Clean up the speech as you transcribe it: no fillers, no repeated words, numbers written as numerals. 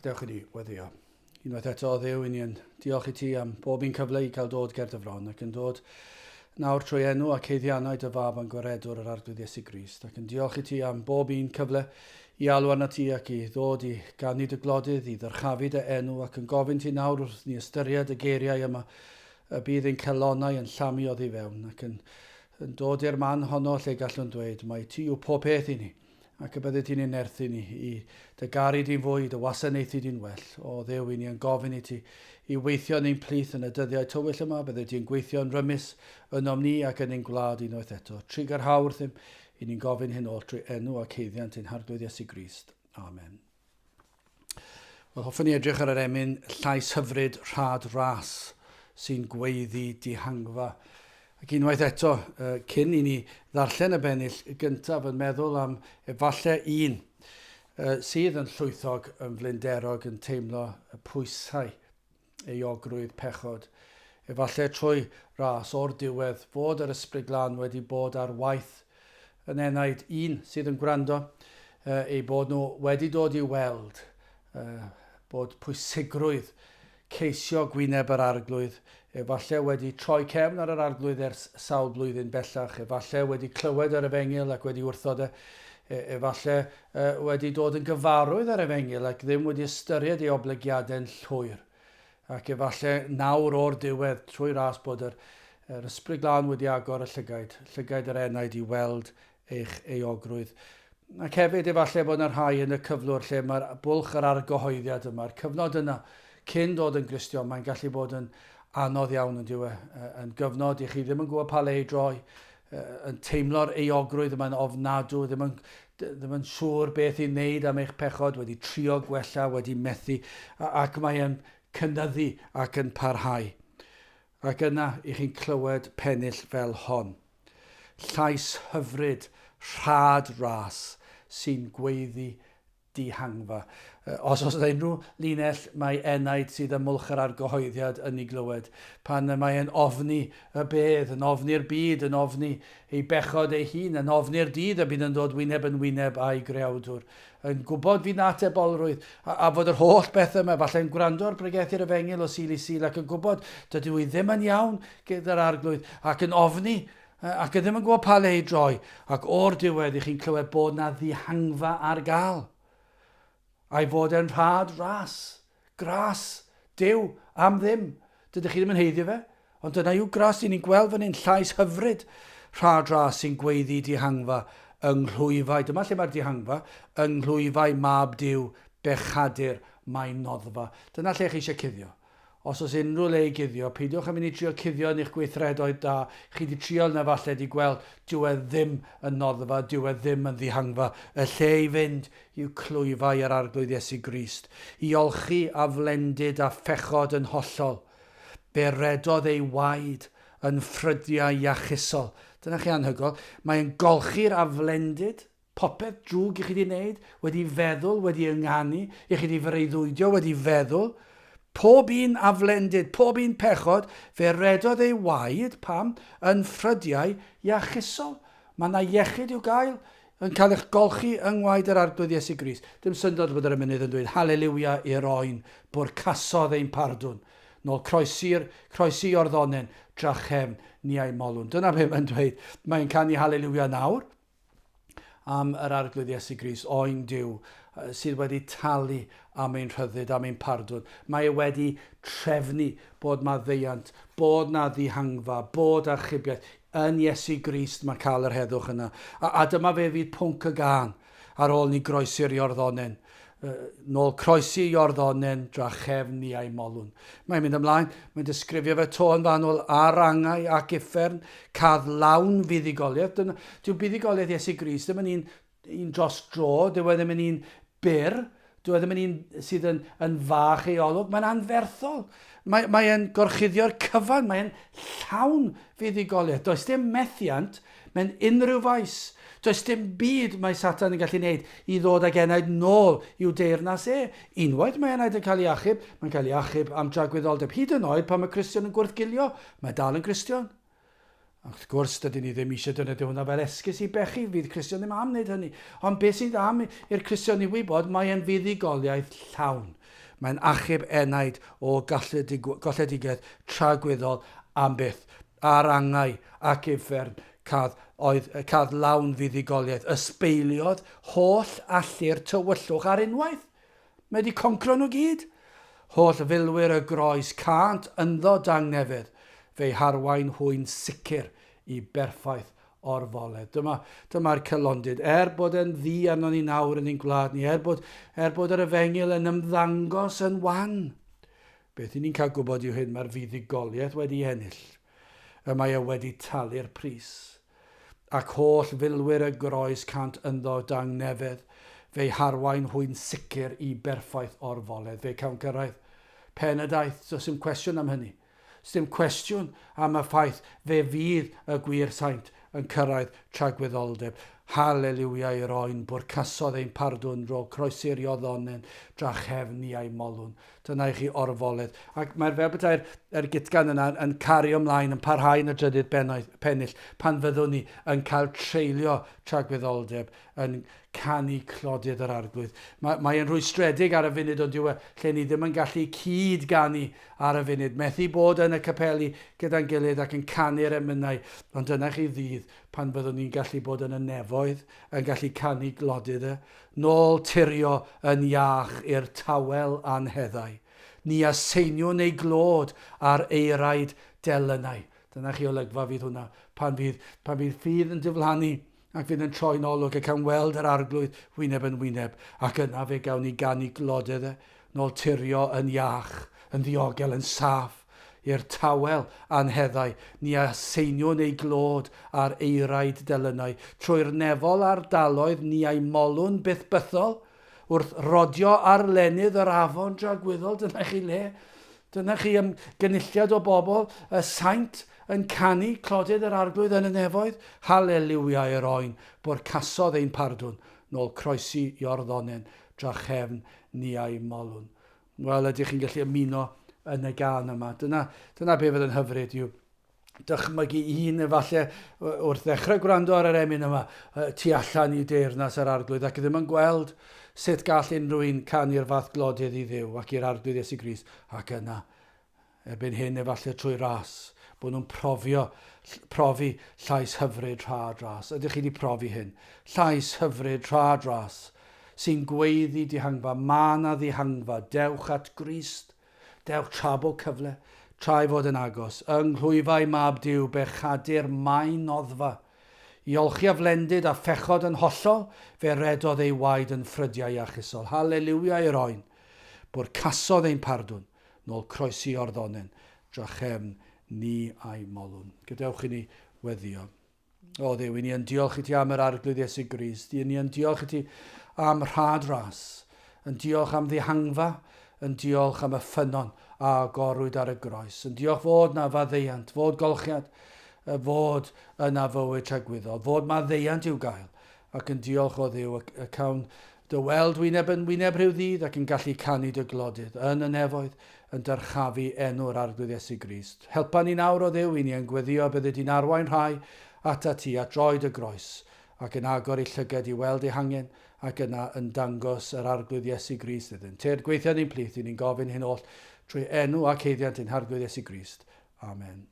Gadewch i ni weddio. Unwaith eto o Dduw, ni'n diolch i ti am bob un cyfle i cael dod ger dy fron ac yn dod nawr trwy enw a ceiddiannau dy fab yn gwaredwr yr arglwydd Iesu Grist. Ac yn diolch i ti am bob un cyfle i alw arna ti ac i ddod i gannu dy glodydd, i ddyrchafu dy enw ac yn gofyn ti nawr wrth ni ystyried y geiriau yma y bydd ein celonnau yn llamu oddi fewn ac yn dod i'r man honno lle gallwn dweud mae ti yw pob peth i ni ac y bydde ti'n unerthu ni i dy garu di'n fwy, dy wasanaethu di'n well. O Dduw, i ni yn gofyn i ti i weithio yn ein plith yn y dyddiau tywyll yma, bydde ti'n gweithio yn rymus ynom ni ac yn ein gwlad unwaith eto. Trigar hawr ddim, i ni'n gofyn hyn oll trwy enw a ceiddiant ein harglwydd Iesu Grist. Amen. Wel, hoffwn ni edrych ar yr emyn llais hyfryd rhad ras sy'n gweiddi dihangfa. Ac unwaith eto, cyn i ni ddarllen y bennill gyntaf yn meddwl am efallai un sydd yn llwythog yn flinderog yn teimlo y pwysau euogrwydd pechod. Efallai trwy ras o'r diwedd fod yr ysbryd glân wedi bod ar waith yn enaid un sydd yn gwrando eu bod nhw wedi dod i weld bod pwysigrwydd ceisio gwyneb yr arglwydd, efallai wedi troi cefn ar yr arglwydd ers sawl blwyddyn bellach, efallai wedi clywed ar efengil ac wedi wrthod efallai wedi dod yn gyfarwydd ar efengil ac ddim wedi ystyried ei oblygiadau'n llwyr. Ac efallai nawr o'r diwedd trwy ras bod yr ysbryd glân wedi agor y llygaid yr enaid i weld eich euogrwydd. Ac hefyd efallai bod yna rhai yn y cyflwr lle mae'r bwlch yr argyhoeddiad yma'r cyfnod yna cyn dod yn Gristion, mae'n gallu bod yn anodd iawn yn diwe, yn gyfnod i chi ddim yn gwybod pa le i droi, yn teimlo'r euogrwydd yma'n ofnadw, ddim yn siŵr beth i wneud am eich pechod, wedi trio gwella, wedi methu, ac mae'n cynyddu ac yn parhau. Ac yna i chi'n clywed pennill fel hon. Llais hyfryd, rhad ras sy'n gweiddi dihangfa. Os oes unrhyw linell mae enaid sydd yn mwlch yr argyhoeddiad yn ei glywed, pan mae'n ofni y bedd, yn ofni'r byd, yn ofni ei bechod ei hun, yn ofni'r dydd y bydd yn dod wyneb yn wyneb a'i greawdwr, yn gwybod fi'n atebolrwydd, a fod yr holl beth yma, falle'n gwrando'r pregethu'r efengil o sil i sil, ac yn gwybod dydw i ddim yn iawn gyda'r arglwydd, ac yn ofni, ac yn ddim yn gwybod pa le i droi, ac o'r diwedd i chi'n clywed bod na ddihangfa ar gael. A'i fod e'n rhad ras, gras, Duw, am ddim. Dydych chi ddim yn heiddi fe, ond dyna yw gras i ni'n gweld fan hyn, llais hyfryd, rhad ras sy'n gweiddi dihangfa yng nghlwyfau. Dyma lle mae'r dihangfa, yng nghlwyfau mab Duw, bechadur, mae'n noddfa. Dyna lle chi eisiau cuddio. Os oes unrhyw le i guddio, peidiwch am i ni trio cuddio yn eich gweithredoedd da. Chi wedi trio na falle di gweld dyw e ddim yn noddfa, dyw e ddim yn ddihangfa. Y lle i fynd yw clwyfau ar arglwydd Iesu Grist. I olchi a flendid a phechod yn hollol. Beredodd ei waed yn ffrydiau iachusol. Dyna chi anhygol. Mae'n golchi'r a flendid. Popeth drwg i chi wedi wneud, wedi feddwl, wedi ynganu, i chi wedi freuddwydio, wedi feddwl. Pob un aflendid, pob un pechod, fe redodd ei waed, pam, yn ffrydiau iachusol. Mae yna iechyd i'w gael yn cael eich golchi yng ngwaed yr arglwydd Iesu Grist. Dim syndod bod yr ymunydd yn dweud, Haleluia i'r oen, bwrcasodd ein pardwn. Nôl croesi o'r ddonen, drachefn ni a'i molwn. Dyna beth mae'n dweud. Mae'n canu Haleluia nawr am yr arglwydd Iesu Grist, oen Duw, sydd wedi talu am ein rhyddid, am ein pardwn. Mae e wedi trefnu bod ma ddeiant, bod na ddihangfa, bod archubiaeth. Yn Iesu Grist mae cael yr heddwch yna. A dyma fe fydd pwnc y gan ar ôl ni groesi'r Iorddonen. Nôl croesi Iorddonen, drachefn ni a'i molwn. Mae'n mynd ymlaen, mae'n disgrifio fe to yn fanwl ar angau ac uffern, cadd lawn fuddigoliaeth. Dyw buddigoliaeth Iesu Grist ddim yn un dros dro, dyw e ddim yn un byr, dyw e ddim yn un sydd yn fach ei olwg, mae'n anferthol. Mae'n gorchuddio'r cyfan, mae'n llawn fuddigoliaeth. Does dim methiant mewn unrhyw faes. Does dim byd mae Satan yn gallu gwneud i ddod ag enaid nôl i'w deyrnas e. Unwaith mae enaid yn cael ei achub, mae'n cael ei achub am dragwyddoldeb. Hyd yn oed pan mae Cristion yn gwrthgilio, mae dal yn Cristion. Ac wrth gwrs, dydyn ni ddim eisiau defnyddio hwnna fel esgus i bechu, fydd Cristion ddim am wneud hynny. Ond beth sy'n am i'r Cristion i wybod, mae'n fuddugoliaeth llawn. Mae'n achub enaid o golledigaeth tragweddol am byth, a'r angau ac uffern cath lawn fuddugoliaeth, ysbeiliodd holl allu'r tywyllwch ar unwaith. Mae wedi concro nhw gyd. Holl filwyr y groes cant ynddo dangnefedd, fe'i harwain hwy'n sicr i berffaith o'r foledd. Dyma'r celondid. Bod e'n ddi arno ni nawr yn ein gwlad ni, bod yr efengil yn ymddangos yn wan. Beth ni'n cael gwybod yw hyn, mae'r fuddugoliaeth wedi ennill. Y mae e wedi talu'r pris. Ac holl filwyr y groes cant ynddo dangnefedd, fe'i harwain hwy'n sicr i berffaith o'r foledd. Fe cawn cyrraedd pen y daith, does dim cwestiwn am hynny. Does dim cwestiwn am y ffaith fe fydd y gwir saint yn cyrraedd tragwyddoldeb. Haleluia i'r oen, bwrcasodd ein pardwn ro croesirio ddonen, dra chefn ni a'i molwn. Dyna i chi orfoledd. Ac mae'r fel bethau'r gitgan yna yn cario ymlaen, yn parhau yn y drydydd pennill, pan fyddwn ni yn cael treulio tragwyddoldeb, yn canu clodydd yr arglwydd. Mae'n rwystredig ar y funud o'n diwedd, lle ni ddim yn gallu cyd ganu ar y funud. Methu bod yn y capeli gyda'n gilydd ac yn canu'r emynau, ond dyna chi ddydd pan byddwn ni'n gallu bod yn y nefoedd, yn gallu canu glodydd e. Nôl tirio yn iach i'r tawel anheddau. Ni aseiniwn ei glod ar eiraid delynau. Dyna chi olygfa fydd hwnna. Pan fydd ffydd yn diflannu ac fydd yn troi'n olwg ac yn weld yr arglwydd wyneb yn wyneb. Ac yna fe gawn ni ganu glodydd e. Nôl tirio yn iach, yn ddiogel, yn saff. I'r tawel anheddau, ni aseiniwn ei glod ar eiraid delynau. Trwy'r nefol ardaloedd ni a'i molwn byth bythol, wrth rodio ar lenydd yr afon dragwyddol. Dyna chi le. Dyna chi gynulliad o bobl, y saint yn canu clodydd yr arglwydd yn y nefoedd. Haleluia i'r oen, bwrcasodd ein pardwn, nôl croesi i'r ddonen, dra chefn ni a'i molwn. Wel, ydych chi'n gallu ymuno yn y gan yma. Dyna be fydd yn hyfryd yw dychmygu un efallai wrth ddechrau gwrando ar yr emyn yma tu allan i deyrnas yr arglwydd ac ddim yn gweld sut gall unrhyw un canu'r fath glodydd i Dduw ac i'r arglwydd Iesu Grist. Ac yna, erbyn hyn efallai trwy ras, bod nhw'n profi llais hyfryd tra dras. Ydych chi wedi profi hyn? Llais hyfryd tra dras sy'n gweiddi dihangfa, ma na ddihangfa, dewch at Grist. Dewch tra bod cyfle, tra i fod yn agos, yng nghlwyfau mab Duw bechadur maen noddfa. I olchi a flendid a phechod yn hollol, fe redodd ei waed yn ffrydiau iachusol. Haleluia i'r oen, bwrcasodd ein pardwn, nôl croesi o'r ddonen, dra chefn ni a'i molwn. Gadewch i ni weddio. O Dduw, i ni yn diolch i ti am yr arglwydd Iesu Grist, i ni yn diolch i ti am rhad ras, yn diolch am ddihangfa, yn diolch am y ffynon a gorwyd ar y groes. Yn diolch fod na faddeiant, fod golchiad, fod yna fywyd tragwyddol, fod maddeiant i'w gael. Ac yn diolch o Dduw y cawn dy weld wyneb yn wyneb rhyw ddydd ac yn gallu canu dy glodydd yn y nefoedd yn dyrchafu enw'r arglwydd Iesu Grist. Helpa ni nawr o Dduw i ni yn gweddio bydde di'n arwain rhai ata ti a droed y groes ac yn agor ei llyged i weld ei hangen ac yna yn dangos yr arglwydd Iesu Grist iddyn. Teir gweithio ni'n plith i ni'n gofyn hyn oll trwy enw ac heiddiant ein arglwydd Iesu Grist. Amen.